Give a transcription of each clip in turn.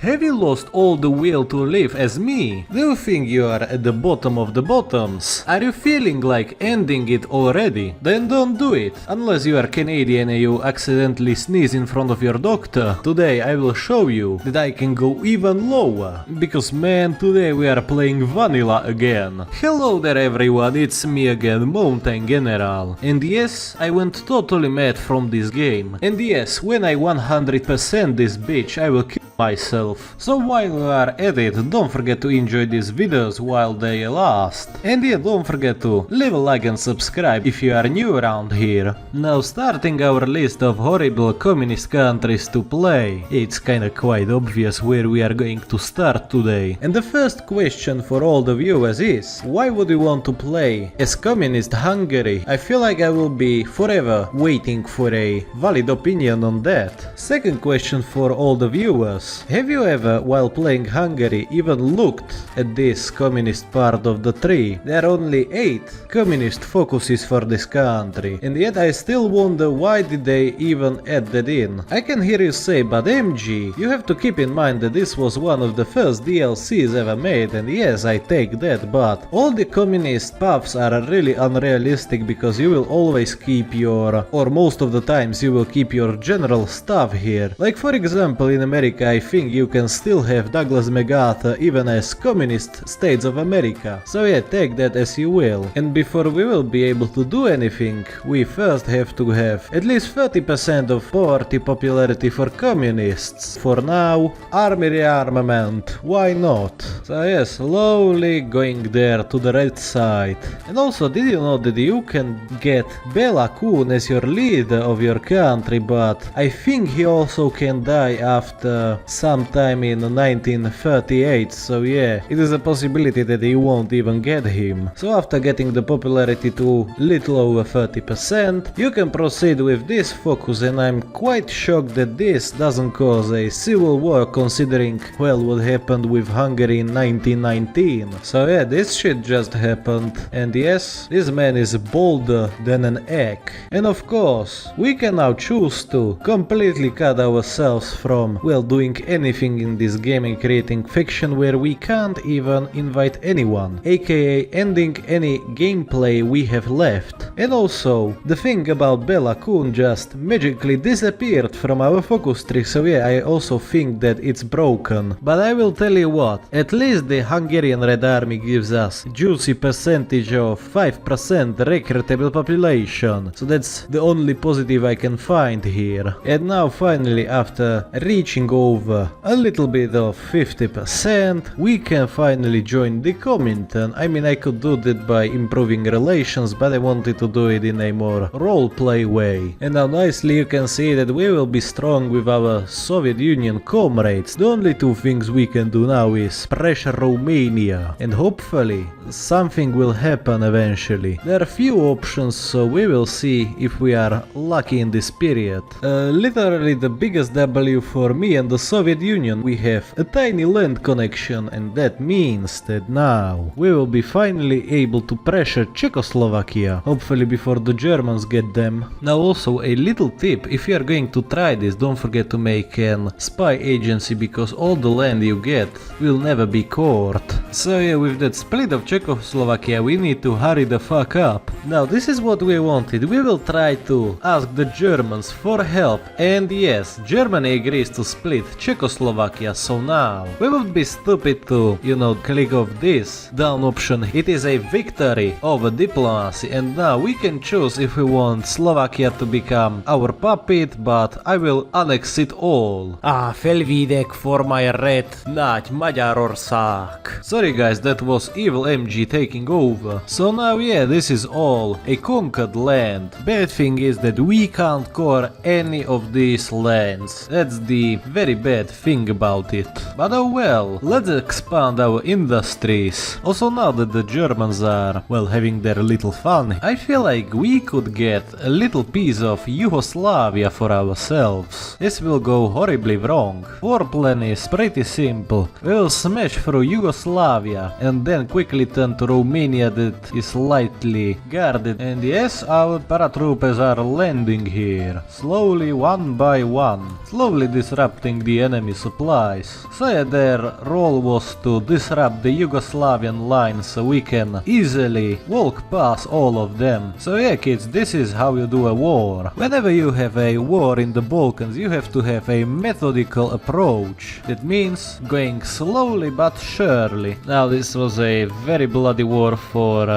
Have you lost all the will to live as me? Do you think you are at the bottom of the bottoms? Are you feeling like ending it already? Then don't do it. Unless you are Canadian and you accidentally sneeze in front of your doctor. Today I will show you that I can go even lower. Because man, today we are playing vanilla again. Hello there everyone, it's me again, Mountain General. And yes, I went totally mad from this game. And yes, when I 100% this bitch, I will kill myself. So while you are at it, don't forget to enjoy these videos while they last. And yeah, don't forget to leave a like and subscribe if you are new around here. Now starting our list of horrible communist countries to play. It's kinda quite obvious where we are going to start today. And the first question for all the viewers is, why would you want to play as communist Hungary? I feel like I will be forever waiting for a valid opinion on that. Second question for all the viewers. Have you ever, while playing Hungary, even looked at this communist part of the tree? There are only 8 communist focuses for this country, and yet I still wonder why did they even add that in. I can hear you say, but MG, you have to keep in mind that this was one of the first DLCs ever made, and yes, I take that, but all the communist paths are really unrealistic because you will always keep your, or most of the times you will keep your general staff here. Like for example in America I think you can still have Douglas MacArthur even as Communist States of America. So yeah, take that as you will. And before we will be able to do anything, we first have to have at least 30% of poverty popularity for communists. For now, army rearmament, why not? So yeah, slowly going there to the red side. And also, did you know that you can get Bela Kun as your leader of your country, but I think he also can die after sometime in 1938, so yeah, it is a possibility that you won't even get him. So after getting the popularity to little over 30%, you can proceed with this focus, and I'm quite shocked that this doesn't cause a civil war considering, well, what happened with Hungary in 1919. So yeah, this shit just happened, and yes, this man is bolder than an egg. And of course, we can now choose to completely cut ourselves from, well, doing anything in this game and creating fiction where we can't even invite anyone, aka ending any gameplay we have left. And also, the thing about Bela Kun just magically disappeared from our focus tree, so yeah, I also think that it's broken. But I will tell you what, at least the Hungarian Red Army gives us juicy percentage of 5% recruitable population, so that's the only positive I can find here. And now finally, after reaching over a little bit of 50%, we can finally join the Comintern. I mean, I could do that by improving relations, but I wanted to do it in a more roleplay way. And now nicely you can see that we will be strong with our Soviet Union comrades. The only two things we can do now is pressure Romania, and hopefully something will happen eventually. There are few options, so we will see if we are lucky in this period. Literally the biggest W for me and the Soviet Union, we have a tiny land connection, and that means that now we will be finally able to pressure Czechoslovakia, hopefully before the Germans get them. Now also a little tip, if you are going to try this, don't forget to make an spy agency, because all the land you get will never be caught. So yeah, with that split of Czechoslovakia we need to hurry the fuck up. Now this is what we wanted, we will try to ask the Germans for help, and yes, Germany agrees to split Czechoslovakia, so now we would be stupid to, you know, click off this down option. It is a victory over diplomacy, and now we can choose if we want Slovakia to become our puppet, but I will annex it all. Felvidek for my red nagy Magyarország. Sorry guys, that was evil MG taking over. So now yeah, this is all a conquered land. Bad thing is that we can't core any of these lands. That's the very bad thing about it. But oh well, let's expand our industries. Also now that the Germans are, well, having their little fun, I feel like we could get a little piece of Yugoslavia for ourselves. This will go horribly wrong. Our plan is pretty simple. We will smash through Yugoslavia and then quickly turn to Romania that is lightly guarded. And yes, our paratroopers are landing here, slowly one by one, slowly disrupting the enemy's supplies. So yeah, their role was to disrupt the Yugoslavian lines so we can easily walk past all of them. So yeah kids, this is how you do a war. Whenever you have a war in the Balkans, you have to have a methodical approach. That means going slowly but surely. Now this was a very bloody war for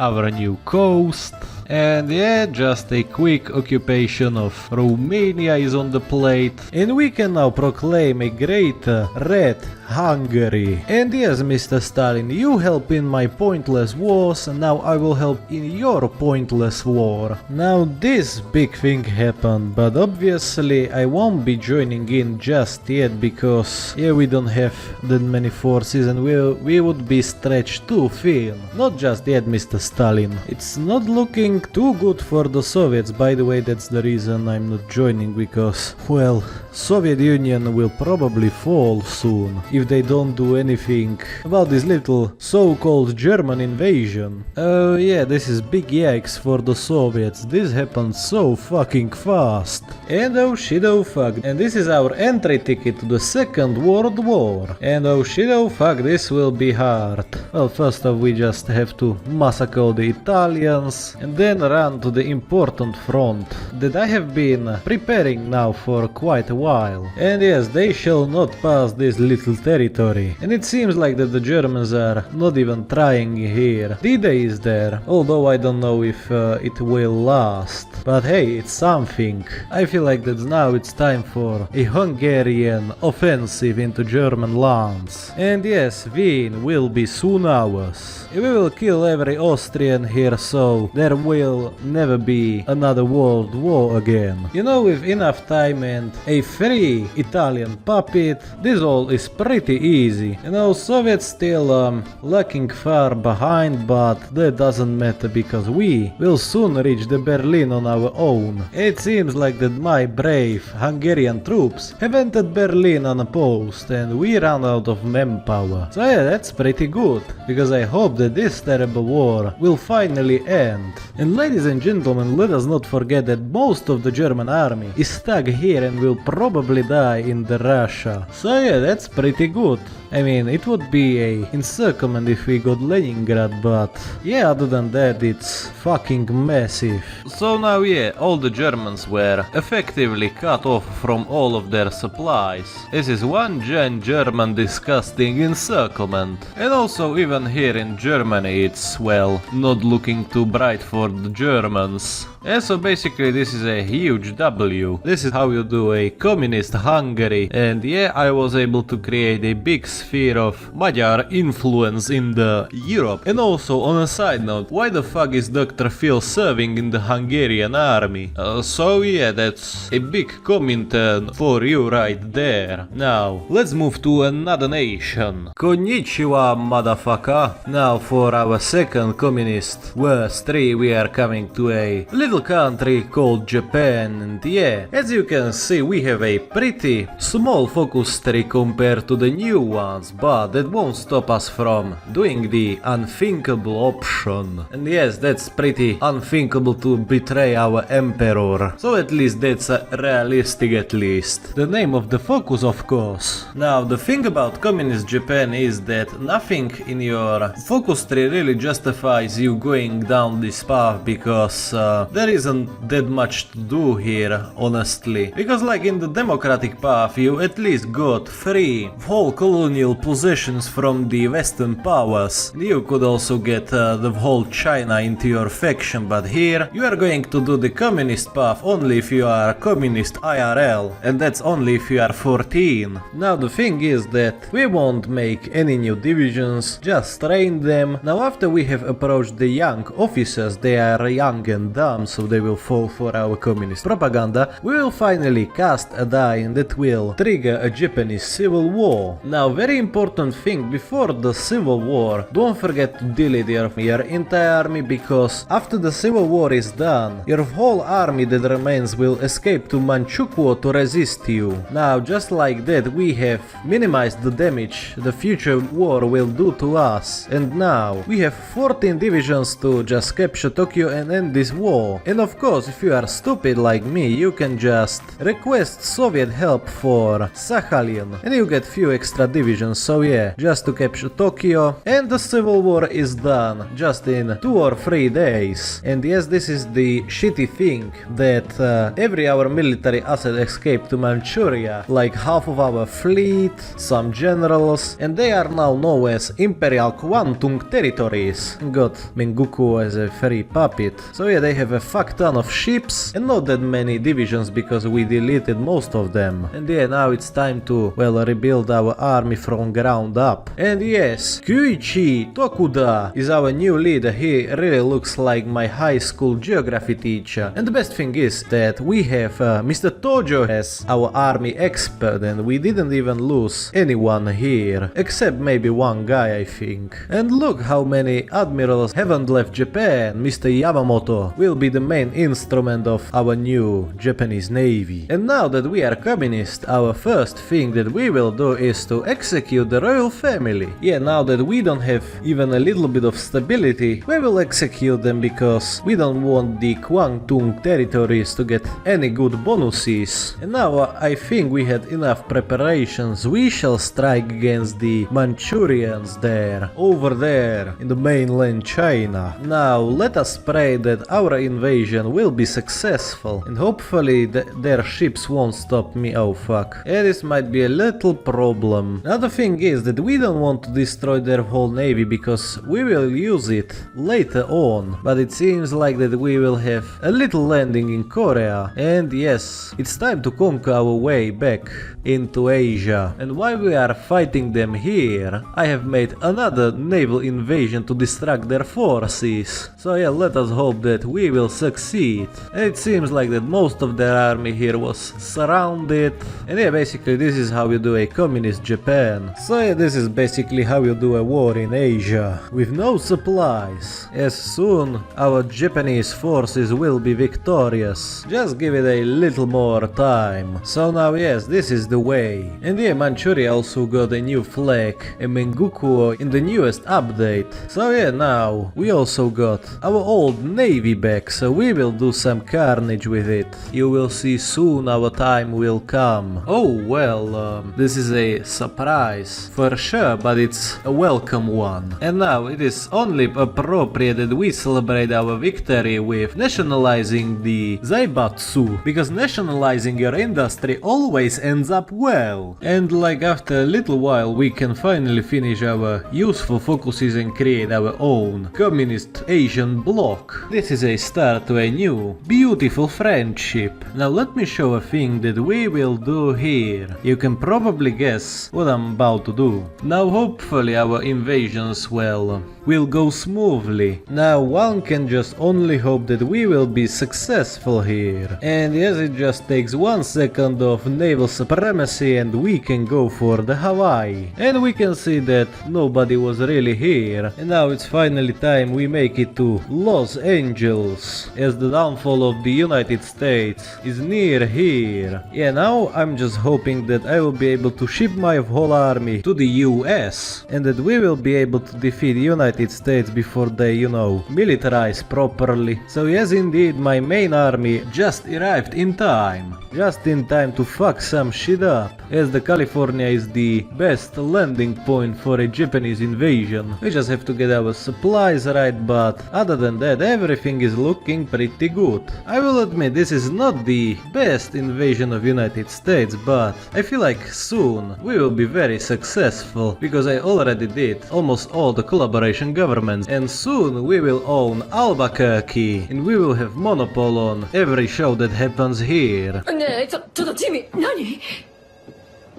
our new coast. And yeah, just a quick occupation of Romania is on the plate. And we can now proclaim a great red Hungary. And yes, Mr. Stalin, you help in my pointless wars, and now I will help in your pointless war. Now this big thing happened, but obviously I won't be joining in just yet because yeah, we don't have that many forces and we would be stretched too thin. Not just yet, Mr. Stalin. It's not looking too good for the Soviets. By the way, that's the reason I'm not joining, because well, Soviet Union will probably fall soon if they don't do anything about this little so-called German invasion. Oh yeah, this is big yikes for the Soviets. This happened so fucking fast. And oh shit oh fuck. And this is our entry ticket to the Second World War. And oh shit oh fuck, this will be hard. Well, first off we just have to massacre the Italians and then run to the important front that I have been preparing now for quite a while. And yes, they shall not pass this little territory. And it seems like that the Germans are not even trying here. D-Day is there, although I don't know if it will last. But hey, it's something. I feel like that now it's time for a Hungarian offensive into German lands. And yes, Wien will be soon ours. We will kill every Austrian here, so there will never be another world war again. You know, with enough time and a free Italian puppet, this all is pretty easy. You know, Soviets still lacking far behind, but that doesn't matter because we will soon reach the Berlin on our own. It seems like that my brave Hungarian troops have entered Berlin unopposed and we run out of manpower. So yeah, that's pretty good, because I hope that this terrible war will finally end. And ladies and gentlemen, let us not forget that most of the German army is stuck here and will probably die in the Russia. So yeah, that's pretty good. I mean, it would be a encirclement if we got Leningrad, but yeah, other than that, it's fucking massive. So now yeah, all the Germans were effectively cut off from all of their supplies. This is one giant German disgusting encirclement. And also even here in Germany it's, well, not looking too bright for the Germans. And so basically this is a huge W. This is how you do a communist Hungary. And yeah, I was able to create a big sphere of Magyar influence in the Europe. And also on a side note, why the fuck is Dr. Phil serving in the Hungarian army? So yeah, that's a big Comintern for you right there. Now, let's move to another nation. Konnichiwa, motherfucker. Now for our second communist worst 3, we are coming to a little country called Japan, and yeah, as you can see we have a pretty small focus tree compared to the new ones, but that won't stop us from doing the unthinkable option. And yes, that's pretty unthinkable to betray our emperor, so at least that's realistic at least. The name of the focus, of course. Now the thing about communist Japan is that nothing in your focus tree really justifies you going down this path, because there isn't that much to do here, honestly. Because like in the democratic path you at least got 3 whole colonial possessions from the western powers. You could also get the whole China into your faction, but here you are going to do the communist path only if you are communist IRL, and that's only if you are 14. Now the thing is that we won't make any new divisions, just train them. Now after we have approached the young officers, they are young and dumb, so they will fall for our communist propaganda, we will finally cast a die that will trigger a Japanese civil war. Now very important thing before the Civil War, don't forget to delete your entire army, because after the Civil War is done, your whole army that remains will escape to Manchukuo to resist you. Now, just like that, we have minimized the damage the future war will do to us. And now, we have 14 divisions to just capture Tokyo and end this war. And of course, if you are stupid like me, you can just request Soviet help for Sakhalin, and you get few extra divisions, so yeah, just to capture Tokyo, and the Civil War is done, just in 2 or 3 days. And yes, this is the shitty thing, that every our military asset escaped to Manchuria, like half of our fleet, some generals, and they are now known as Imperial Kwantung territories. Got Menguku as a free puppet. So yeah, they have a fuck ton of ships, and not that many divisions because we deleted most of them. And yeah, now it's time to, well, rebuild our army from ground up. And yes, Kyuichi Tokuda is our new leader. He really looks like my high school geography teacher. And the best thing is that we have Mr. Tojo as our army expert, and we didn't even lose anyone here, except maybe one guy, I think. And look how many admirals haven't left Japan. Mr. Yamamoto will be the main instrument of our new Japanese navy. And now that we are communist, our first thing that we will do is to execute the royal family. Yeah, now that we don't have even a little bit of stability, we will execute them because we don't want the Kwantung territories to get any good bonuses. And now I think we had enough preparations. We shall strike against the Manchurians there, over there in the mainland China. Now let us pray that our invasion will be successful, and hopefully their ships won't stop me. Oh fuck. Yeah, this might be a little problem. Now the thing is that we don't want to destroy their whole navy because we will use it later on. But it seems like that we will have a little landing in Korea. And yes, it's time to conquer our way back into Asia. And while we are fighting them here, I have made another naval invasion to distract their forces. So yeah, let us hope that we will succeed. And it seems like that most of their army here was surrounded. And yeah, basically this is how you do a communist Japan. So yeah, this is basically how you do a war in Asia, with no supplies. As soon our Japanese forces will be victorious. Just give it a little more time. So now yes, this is the way. And yeah, Manchuria also got a new flag, a Mengukuo, in the newest update. So yeah, now we also got our old navy back, so we will do some carnage with it. You will see soon our time will come. Oh well, this is a surprise for sure, but it's a welcome one. And now it is only appropriate that we celebrate our victory with nationalizing the Zaibatsu, because nationalizing your industry always ends up well. And like after a little while we can finally finish our useful focuses and create our own communist Asian bloc. This is a start to a new, beautiful friendship. Now let me show a thing that we will do here. You can probably guess what I'm about to do. Now hopefully our invasions will go smoothly. Now one can just only hope that we will be successful here. And yes, it just takes 1 second of naval supremacy and we can go for the Hawaii. And we can see that nobody was really here. And now it's finally time we make it to Los Angeles, as the downfall of the United States is near here. Yeah, now I'm just hoping that I will be able to ship my whole army to the US, and that we will be able to defeat the United States before they, you know, militarize properly. So yes, indeed, my main army just arrived in time. Just in time to fuck some shit up, as the California is the best landing point for a Japanese invasion. We just have to get our supplies right, but other than that, everything is looking pretty good. I will admit this is not the best invasion of United States, but I feel like soon we will be very successful, because I already did almost all the collaboration governments, and soon we will own Albuquerque, and we will have monopoly on every show that happens here.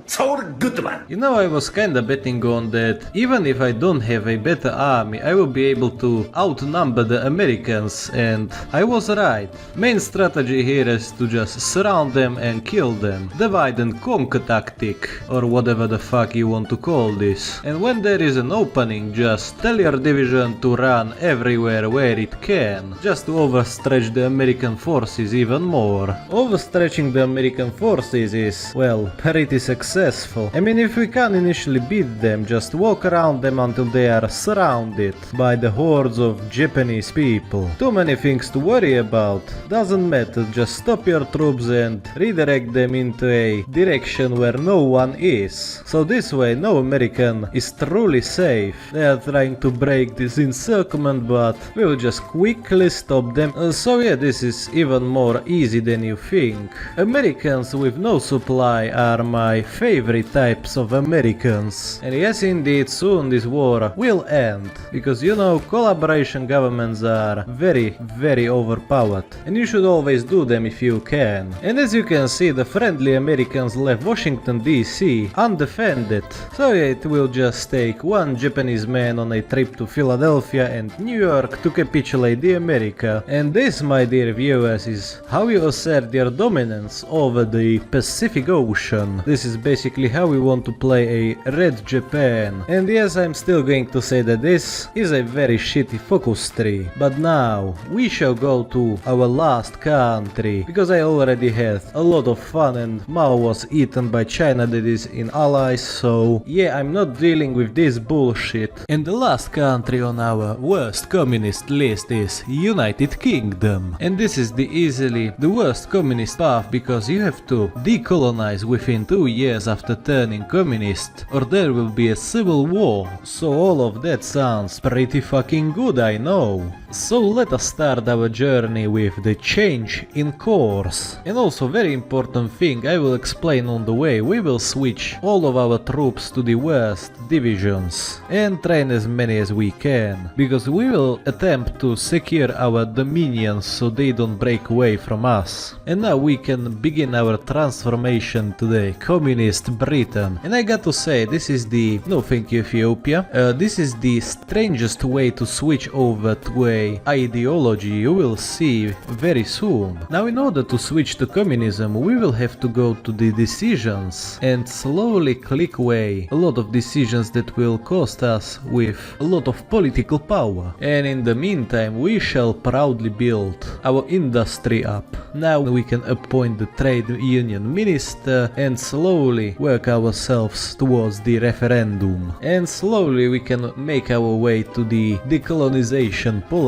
Saul Goodman. You know, I was kinda betting on that even if I don't have a better army, I will be able to outnumber the Americans, and I was right. Main strategy here is to just surround them and kill them. Divide and conquer tactic, or whatever the fuck you want to call this. And when there is an opening, just tell your division to run everywhere where it can, just to overstretch the American forces even more. Overstretching the American forces is, well, pretty successful. I mean, if we can't initially beat them, just walk around them until they are surrounded by the hordes of Japanese people. Too many things to worry about. Doesn't matter, just stop your troops and redirect them into a direction where no one is. So this way no American is truly safe. They are trying to break this encirclement, but we will just quickly stop them. So yeah, this is even more easy than you think. Americans with no supply are my favorite types of Americans. And yes, indeed, soon this war will end. Because you know, collaboration governments are very overpowered. And you should always do them if you can. And as you can see, the friendly Americans left Washington DC undefended. So yeah, it will just take one Japanese man on a trip to Philadelphia and New York to capitulate the America. And this, my dear viewers, is how you assert your dominance over the Pacific Ocean. This is basically how we want to play a Red Japan. And yes, I'm still going to say that this is a very shitty focus tree. But now, we shall go to our last country, because I already had a lot of fun and Mao was eaten by China that is in allies, so yeah, I'm not dealing with this bullshit. And the last country on our worst communist list is United Kingdom. And this is easily the worst communist path, because you have to decolonize within 2 years after turning communist, or there will be a civil war. So all of that sounds pretty fucking good, I know. So let us start our journey with the change in course. And also very important thing I will explain on the way, we will switch all of our troops to the worst divisions and train as many as we can, because we will attempt to secure our dominions so they don't break away from us. And now we can begin our transformation to the communist Britain. And I got to say, this is the, no thank you Ethiopia, this is the strangest way to switch over to a ideology you will see very soon. Now in order to switch to communism we will have to go to the decisions and slowly click away a lot of decisions that will cost us with a lot of political power. And in the meantime we shall proudly build our industry up. Now we can appoint the trade union minister and slowly work ourselves towards the referendum. And slowly we can make our way to the decolonization policy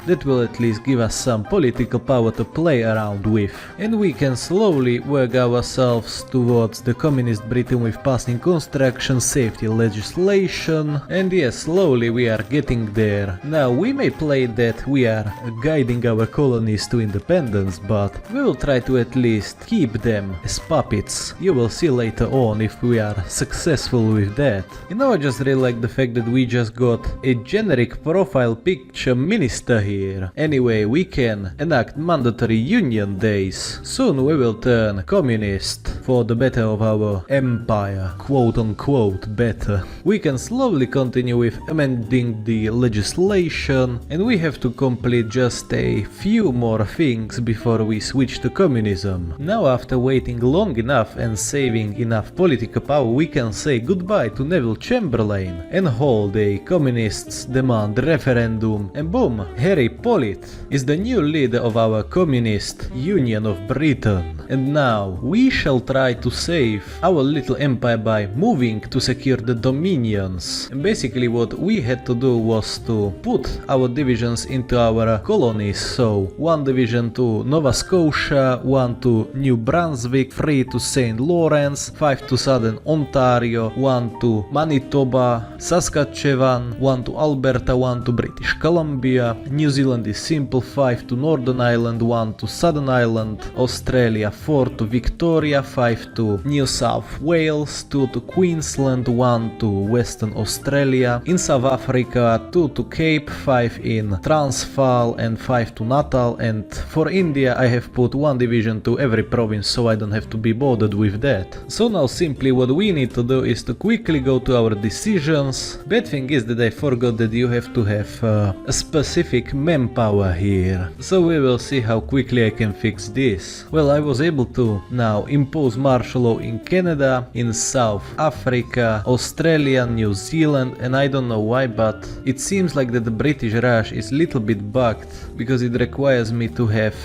that will at least give us some political power to play around with. And we can slowly work ourselves towards the communist Britain with passing construction safety legislation. And yes, slowly we are getting there. Now we may play that we are guiding our colonies to independence, but we will try to at least keep them as puppets. You will see later on if we are successful with that. You know, I just really like the fact that we just got a generic profile picture minister here. Anyway, we can enact mandatory union days. Soon we will turn communist for the better of our empire, quote unquote better. We can slowly continue with amending the legislation, and we have to complete just a few more things before we switch to communism. Now, after waiting long enough and saving enough political power, we can say goodbye to Neville Chamberlain and hold a communists demand referendum, and boom, Harry Pollitt is the new leader of our communist Union of Britain. And now we shall try to save our little empire by moving to secure the dominions. And basically what we had to do was to put our divisions into our colonies. So one division to Nova Scotia, one to New Brunswick, 3 to St. Lawrence, 5 to Southern Ontario, 1 to Manitoba, Saskatchewan, 1 to Alberta, 1 to British Columbia. New Zealand is simple, 5 to Northern Ireland, 1 to Southern Ireland. Australia 4 to Victoria, 5 to New South Wales, 2 to Queensland, 1 to Western Australia. In South Africa, 2 to Cape, 5 in Transvaal and 5 to Natal. And for India I have put 1 division to every province so I don't have to be bothered with that. So now simply what we need to do is to quickly go to our decisions. Bad thing is that I forgot that you have to have a specific manpower here. So we will see how quickly I can fix this. Well, I was able to now impose martial law in Canada, in South Africa, Australia, New Zealand, and I don't know why, but it seems like that the British Raj is a little bit bugged because it requires me to have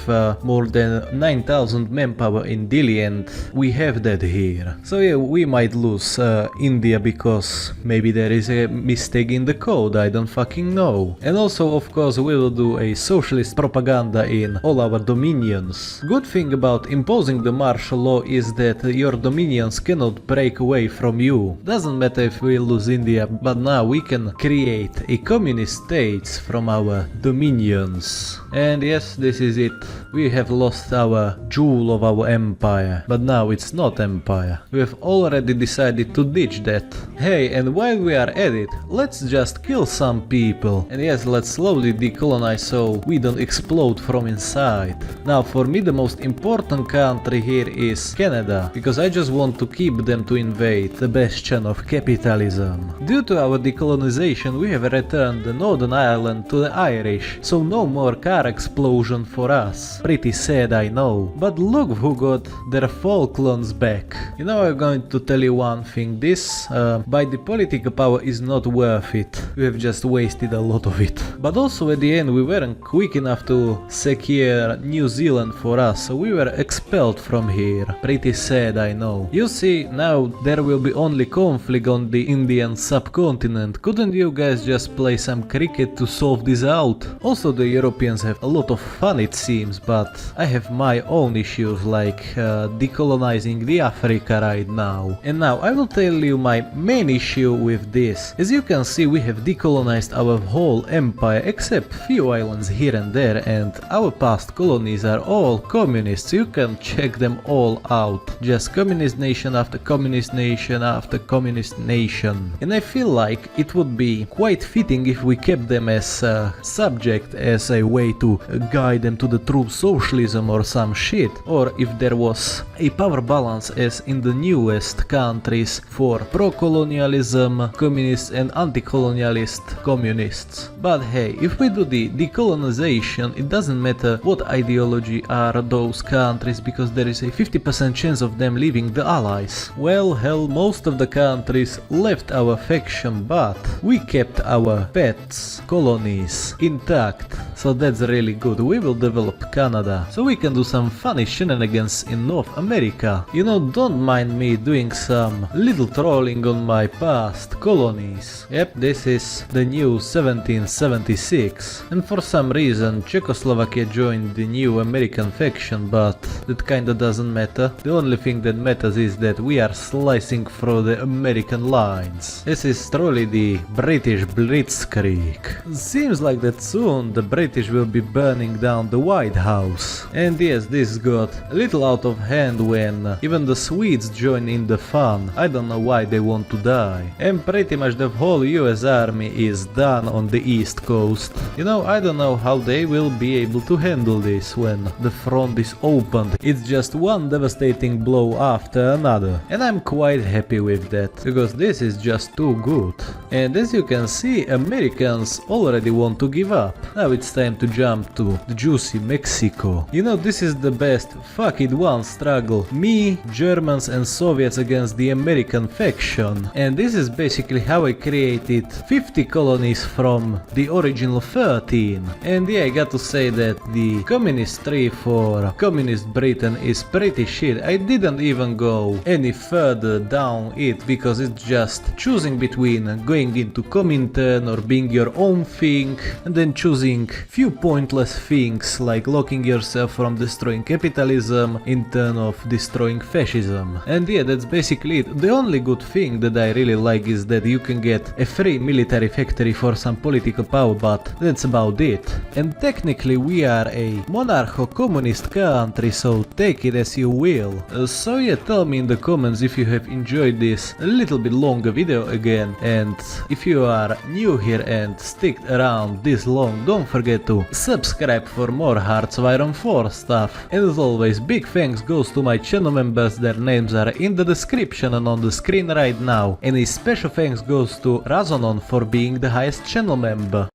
more than 9,000 manpower in Delhi, and we have that here. So yeah, we might lose India because maybe there is a mistake in the code, I don't fucking know. And also of course we will do a socialist propaganda in all our dominions. Good thing about imposing the martial law is that your dominions cannot break away from you. Doesn't matter if we lose India, but now we can create a communist states from our dominions. And yes, this is it. We have lost our jewel of our empire, but now it's not empire. We have already decided to ditch that. Hey, and while we are at it, let's just kill some people. And yes, let's slowly decolonize so we don't explode from inside. Now for me the most important country here is Canada, because I just want to keep them to invade the bastion of capitalism. Due to our decolonization we have returned the Northern Ireland to the Irish, so no more car explosion for us. Pretty sad, I know. But look who got their Falklands back. You know, I'm going to tell you one thing, this by the political power is not worth it. We have just wasted a lot of it. But also at the end we weren't quick enough to secure New Zealand for us, so we were expelled from here. Pretty sad, I know. You see, now there will be only conflict on the Indian subcontinent. Couldn't you guys just play some cricket to solve this out? Also the Europeans have a lot of fun it seems, but I have my own issues like decolonizing the Africa right now. And now I will tell you my main issue with this. As you can see, we have decolonized our whole empire except few islands here and there, and our past colonies are all communists. You can check them all out. Just communist nation after communist nation after communist nation. And I feel like it would be quite fitting if we kept them as a subject, as a way to guide them to the true socialism or some shit. Or if there was a power balance as in the newest countries for pro-colonialism communists and anti-colonialist communists. But hey, if we do the decolonization, it doesn't matter what ideology are those countries, because there is a 50% chance of them leaving the Allies. Well, hell, most of the countries left our faction, but we kept our pets, colonies, intact. So that's really good. We will develop Canada, so we can do some funny shenanigans in North America. You know, don't mind me doing some little trolling on my past colonies. Yep, this is the new 1776. And for some reason Czechoslovakia joined the new American faction, but that kinda doesn't matter. The only thing that matters is that we are slicing through the American lines. This is truly the British Blitzkrieg. Seems like that soon the British will be burning down the White House. And yes, this got a little out of hand when even the Swedes join in the fun. I don't know why they want to die. And pretty much the whole US army is done on the East Coast. You know, I don't know how they will be able to handle this when the front is opened. It's just one devastating blow after another. And I'm quite happy with that, because this is just too good. And as you can see, Americans already want to give up. Now it's time to jump to the juicy Mexico. You know, this is the best fuck it one struggle. Me, Germans and Soviets against the American faction. And this is basically how I created 50 colonies from the original 13. And yeah, I got to say that the communist tree for communist Britain is pretty shit. I didn't even go any further down it, because it's just choosing between going into Comintern or being your own thing, and then choosing few pointless things like locking yourself from destroying capitalism in turn of destroying fascism. And yeah, that's basically it. The only good thing that I really like is that you can get a free military factory for some political power, but that's about it. And technically we are a monarcho-communist country, so take it as you will. So yeah, tell me in the comments if you have enjoyed this a little bit longer video again, and if you are new here and stick around this long, don't forget to subscribe for more Hearts of Iron 4 stuff. And as always, big thanks goes to my channel members, their names are in the description and on the screen right now, and a special thanks goes to Razonon for being the highest channel member.